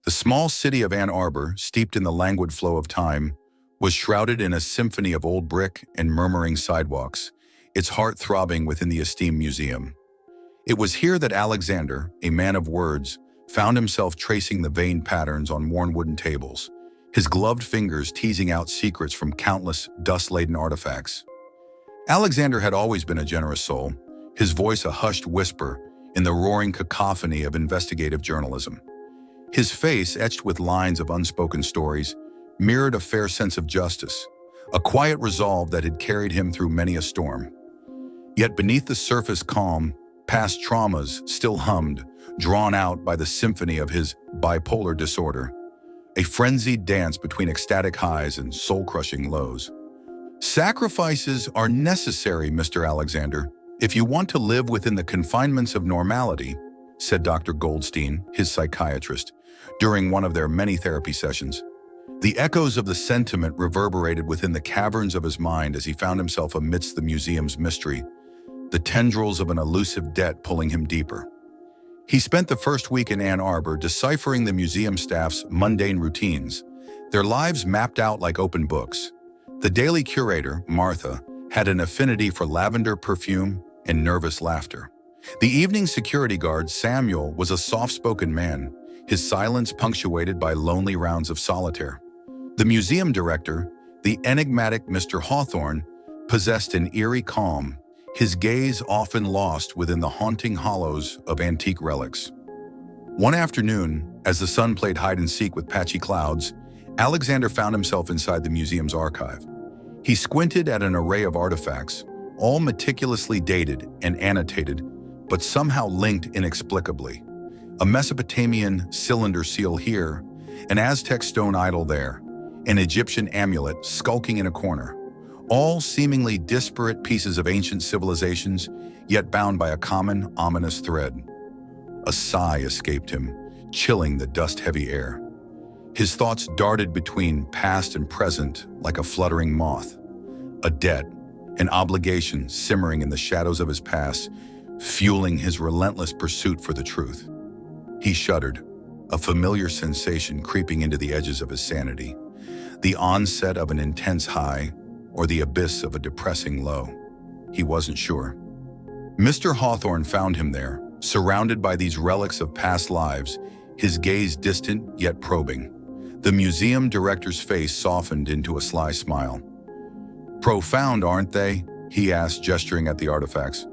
The small city of Ann Arbor, steeped in the languid flow of time, was shrouded in a symphony of old brick and murmuring sidewalks, its heart throbbing within the esteemed museum. It was here that Alexander, a man of words, found himself tracing the veined patterns on worn wooden tables, his gloved fingers teasing out secrets from countless dust-laden artifacts. Alexander had always been a generous soul, his voice a hushed whisper in the roaring cacophony of investigative journalism. His face, etched with lines of unspoken stories, mirrored a fair sense of justice, a quiet resolve that had carried him through many a storm. Yet beneath the surface calm, past traumas still hummed, drawn out by the symphony of his bipolar disorder, a frenzied dance between ecstatic highs and soul-crushing lows. Sacrifices are necessary, Mr. Alexander, if you want to live within the confinements of normality, said Dr. Goldstein, his psychiatrist, during one of their many therapy sessions. The echoes of the sentiment reverberated within the caverns of his mind as he found himself amidst the museum's mystery, the tendrils of an elusive debt pulling him deeper. He spent the first week in Ann Arbor deciphering the museum staff's mundane routines, their lives mapped out like open books. The daily curator, Martha, had an affinity for lavender perfume and nervous laughter. The evening security guard, Samuel, was a soft-spoken man, his silence punctuated by lonely rounds of solitaire. The museum director, the enigmatic Mr. Hawthorne, possessed an eerie calm, his gaze often lost within the haunting hollows of antique relics. One afternoon, as the sun played hide-and-seek with patchy clouds, Alexander found himself inside the museum's archive. He squinted at an array of artifacts, all meticulously dated and annotated, but somehow linked inexplicably. A Mesopotamian cylinder seal here, an Aztec stone idol there, an Egyptian amulet skulking in a corner, all seemingly disparate pieces of ancient civilizations, yet bound by a common, ominous thread. A sigh escaped him, chilling the dust-heavy air. His thoughts darted between past and present like a fluttering moth. A debt, an obligation simmering in the shadows of his past, fueling his relentless pursuit for the truth. He shuddered, a familiar sensation creeping into the edges of his sanity, the onset of an intense high or the abyss of a depressing low. He wasn't sure. Mr. Hawthorne found him there, surrounded by these relics of past lives, his gaze distant yet probing. The museum director's face softened into a sly smile. "Profound, aren't they?" he asked, gesturing at the artifacts.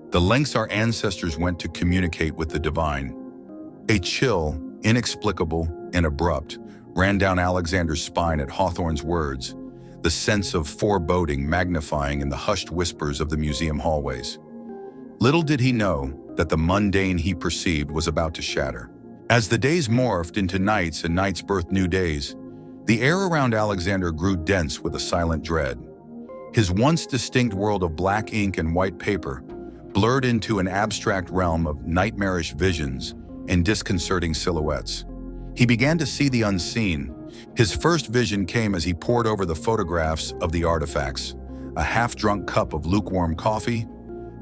"The lengths our ancestors went to communicate with the divine." A chill, inexplicable and abrupt, ran down Alexander's spine at Hawthorne's words, the sense of foreboding magnifying in the hushed whispers of the museum hallways. Little did he know that the mundane he perceived was about to shatter. As the days morphed into nights and nights birthed new days, the air around Alexander grew dense with a silent dread. His once distinct world of black ink and white paper blurred into an abstract realm of nightmarish visions and disconcerting silhouettes. He began to see the unseen. His first vision came as he pored over the photographs of the artifacts, a half-drunk cup of lukewarm coffee,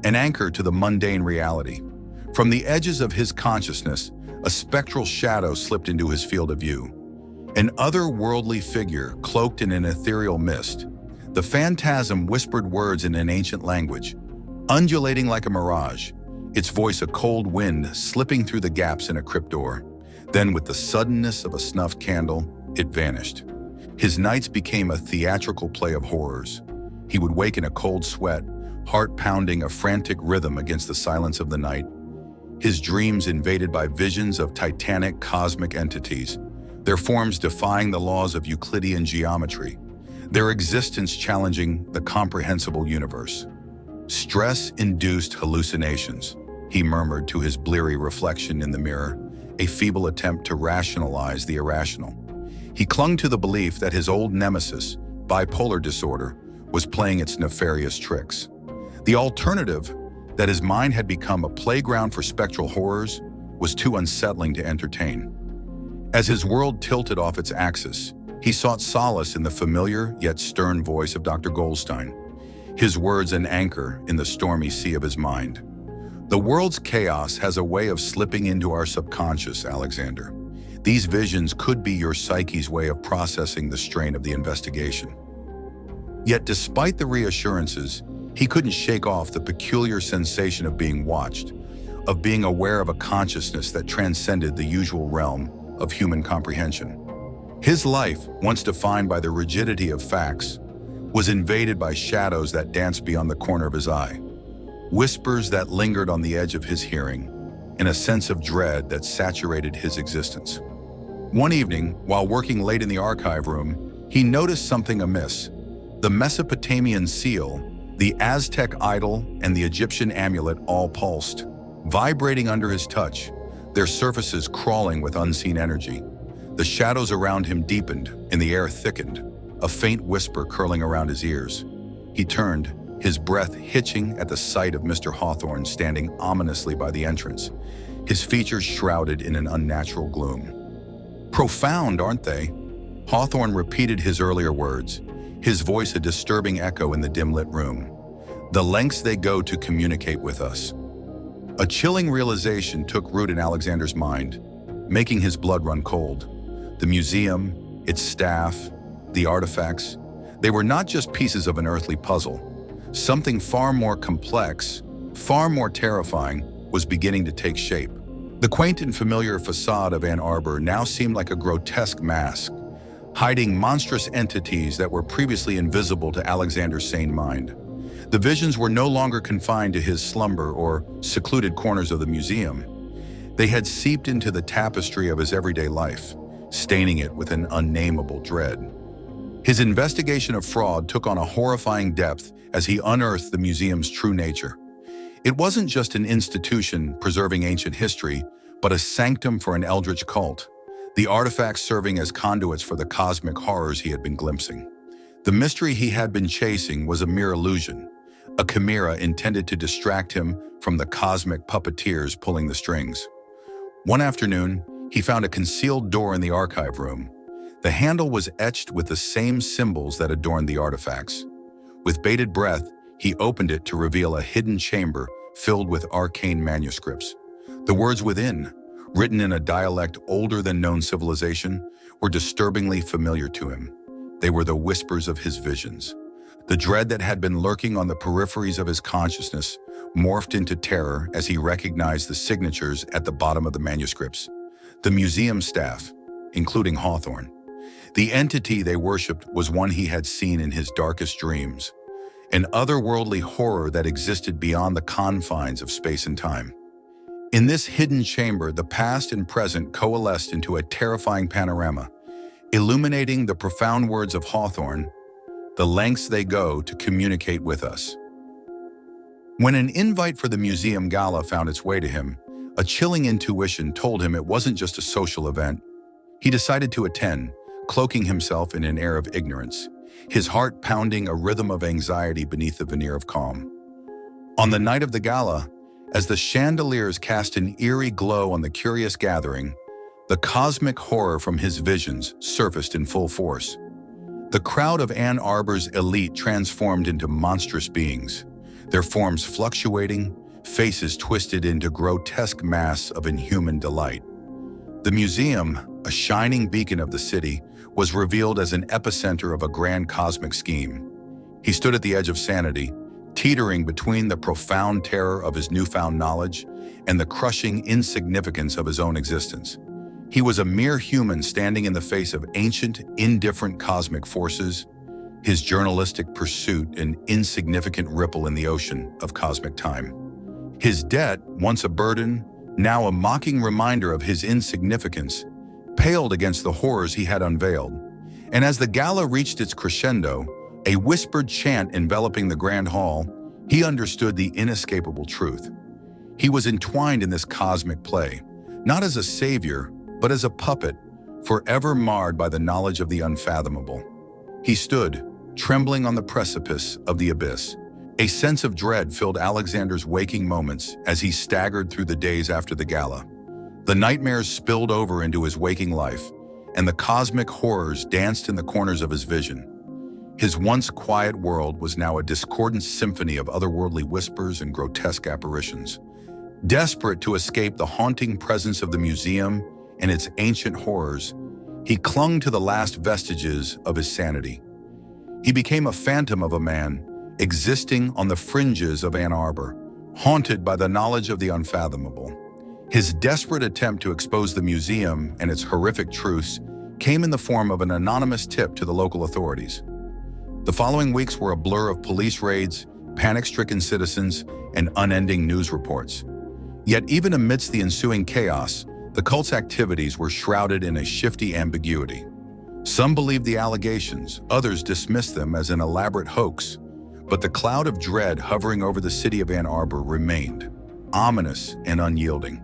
an anchor to the mundane reality. From the edges of his consciousness, a spectral shadow slipped into his field of view. An otherworldly figure cloaked in an ethereal mist. The phantasm whispered words in an ancient language, undulating like a mirage, its voice a cold wind slipping through the gaps in a crypt door. Then, with the suddenness of a snuffed candle, it vanished. His nights became a theatrical play of horrors. He would wake in a cold sweat, heart pounding a frantic rhythm against the silence of the night. His dreams invaded by visions of titanic cosmic entities, their forms defying the laws of Euclidean geometry, their existence challenging the comprehensible universe. "Stress-induced hallucinations," he murmured to his bleary reflection in the mirror, a feeble attempt to rationalize the irrational. He clung to the belief that his old nemesis, bipolar disorder, was playing its nefarious tricks. The alternative, that his mind had become a playground for spectral horrors, was too unsettling to entertain. As his world tilted off its axis, he sought solace in the familiar yet stern voice of Dr. Goldstein, his words an anchor in the stormy sea of his mind. "The world's chaos has a way of slipping into our subconscious, Alexander. These visions could be your psyche's way of processing the strain of the investigation. Yet despite the reassurances, he couldn't shake off the peculiar sensation of being watched, of being aware of a consciousness that transcended the usual realm of human comprehension. His life, once defined by the rigidity of facts, was invaded by shadows that danced beyond the corner of his eye, whispers that lingered on the edge of his hearing, and a sense of dread that saturated his existence. One evening, while working late in the archive room, he noticed something amiss. The Mesopotamian seal, the Aztec idol, and the Egyptian amulet all pulsed, vibrating under his touch, their surfaces crawling with unseen energy. The shadows around him deepened, and the air thickened, a faint whisper curling around his ears. He turned, his breath hitching at the sight of Mr. Hawthorne standing ominously by the entrance, his features shrouded in an unnatural gloom. "Profound, aren't they?" Hawthorne repeated his earlier words, his voice a disturbing echo in the dim-lit room. "The lengths they go to communicate with us." A chilling realization took root in Alexander's mind, making his blood run cold. The museum, its staff, the artifacts, they were not just pieces of an earthly puzzle. Something far more complex, far more terrifying, was beginning to take shape. The quaint and familiar facade of Ann Arbor now seemed like a grotesque mask, hiding monstrous entities that were previously invisible to Alexander's sane mind. The visions were no longer confined to his slumber or secluded corners of the museum. They had seeped into the tapestry of his everyday life, staining it with an unnameable dread. His investigation of fraud took on a horrifying depth as he unearthed the museum's true nature. It wasn't just an institution preserving ancient history, but a sanctum for an eldritch cult, the artifacts serving as conduits for the cosmic horrors he had been glimpsing. The mystery he had been chasing was a mere illusion, a chimera intended to distract him from the cosmic puppeteers pulling the strings. One afternoon, he found a concealed door in the archive room. The handle was etched with the same symbols that adorned the artifacts. With bated breath, he opened it to reveal a hidden chamber filled with arcane manuscripts. The words within, written in a dialect older than known civilization, were disturbingly familiar to him. They were the whispers of his visions. The dread that had been lurking on the peripheries of his consciousness morphed into terror as he recognized the signatures at the bottom of the manuscripts. The museum staff, including Hawthorne. The entity they worshipped was one he had seen in his darkest dreams, an otherworldly horror that existed beyond the confines of space and time. In this hidden chamber, the past and present coalesced into a terrifying panorama, illuminating the profound words of Hawthorne, "The lengths they go to communicate with us." When an invite for the museum gala found its way to him, a chilling intuition told him it wasn't just a social event. He decided to attend, cloaking himself in an air of ignorance, his heart pounding a rhythm of anxiety beneath the veneer of calm. On the night of the gala, as the chandeliers cast an eerie glow on the curious gathering, the cosmic horror from his visions surfaced in full force. The crowd of Ann Arbor's elite transformed into monstrous beings, their forms fluctuating, faces twisted into grotesque masks of inhuman delight. The museum, a shining beacon of the city, was revealed as an epicenter of a grand cosmic scheme. He stood at the edge of sanity, teetering between the profound terror of his newfound knowledge and the crushing insignificance of his own existence. He was a mere human standing in the face of ancient, indifferent cosmic forces, his journalistic pursuit an insignificant ripple in the ocean of cosmic time. His debt, once a burden, now a mocking reminder of his insignificance, paled against the horrors he had unveiled. And as the gala reached its crescendo, a whispered chant enveloping the grand hall, he understood the inescapable truth. He was entwined in this cosmic play, not as a savior, but as a puppet, forever marred by the knowledge of the unfathomable. He stood, trembling on the precipice of the abyss. A sense of dread filled Alexander's waking moments as he staggered through the days after the gala. The nightmares spilled over into his waking life, and the cosmic horrors danced in the corners of his vision. His once quiet world was now a discordant symphony of otherworldly whispers and grotesque apparitions. Desperate to escape the haunting presence of the museum, and its ancient horrors, he clung to the last vestiges of his sanity. He became a phantom of a man, existing on the fringes of Ann Arbor, haunted by the knowledge of the unfathomable. His desperate attempt to expose the museum and its horrific truths came in the form of an anonymous tip to the local authorities. The following weeks were a blur of police raids, panic-stricken citizens, and unending news reports. Yet even amidst the ensuing chaos, the cult's activities were shrouded in a shifty ambiguity. Some believed the allegations, others dismissed them as an elaborate hoax, but the cloud of dread hovering over the city of Ann Arbor remained, ominous and unyielding.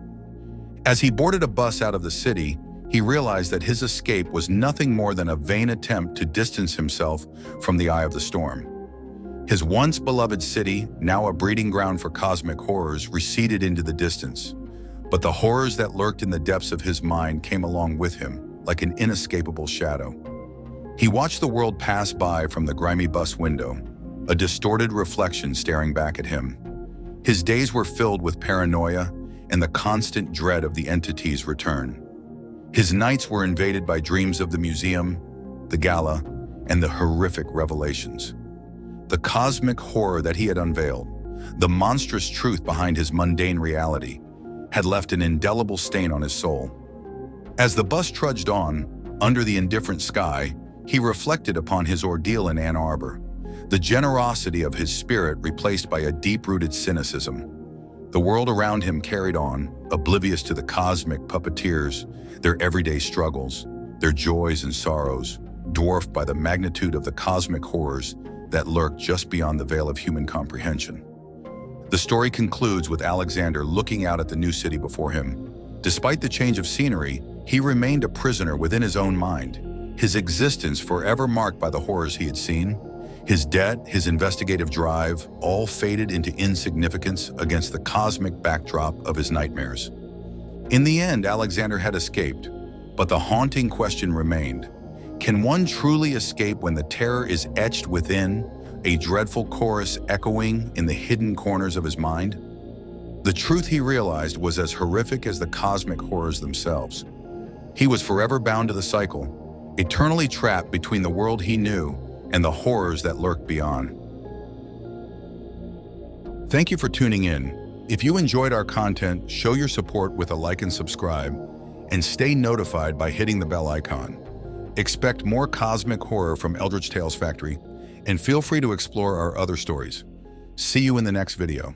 As he boarded a bus out of the city, he realized that his escape was nothing more than a vain attempt to distance himself from the eye of the storm. His once beloved city, now a breeding ground for cosmic horrors, receded into the distance. But the horrors that lurked in the depths of his mind came along with him, like an inescapable shadow. He watched the world pass by from the grimy bus window, a distorted reflection staring back at him. His days were filled with paranoia and the constant dread of the entity's return. His nights were invaded by dreams of the museum, the gala, and the horrific revelations. The cosmic horror that he had unveiled, the monstrous truth behind his mundane reality, had left an indelible stain on his soul. As the bus trudged on, under the indifferent sky, he reflected upon his ordeal in Ann Arbor, the generosity of his spirit replaced by a deep-rooted cynicism. The world around him carried on, oblivious to the cosmic puppeteers, their everyday struggles, their joys and sorrows, dwarfed by the magnitude of the cosmic horrors that lurked just beyond the veil of human comprehension. The story concludes with Alexander looking out at the new city before him. Despite the change of scenery, he remained a prisoner within his own mind, his existence forever marked by the horrors he had seen. His debt, his investigative drive, all faded into insignificance against the cosmic backdrop of his nightmares. In the end, Alexander had escaped, but the haunting question remained. Can one truly escape when the terror is etched within, a dreadful chorus echoing in the hidden corners of his mind? The truth he realized was as horrific as the cosmic horrors themselves. He was forever bound to the cycle, eternally trapped between the world he knew and the horrors that lurked beyond. Thank you for tuning in. If you enjoyed our content, show your support with a like and subscribe, and stay notified by hitting the bell icon. Expect more cosmic horror from Eldritch Tales Factory, and feel free to explore our other stories. See you in the next video.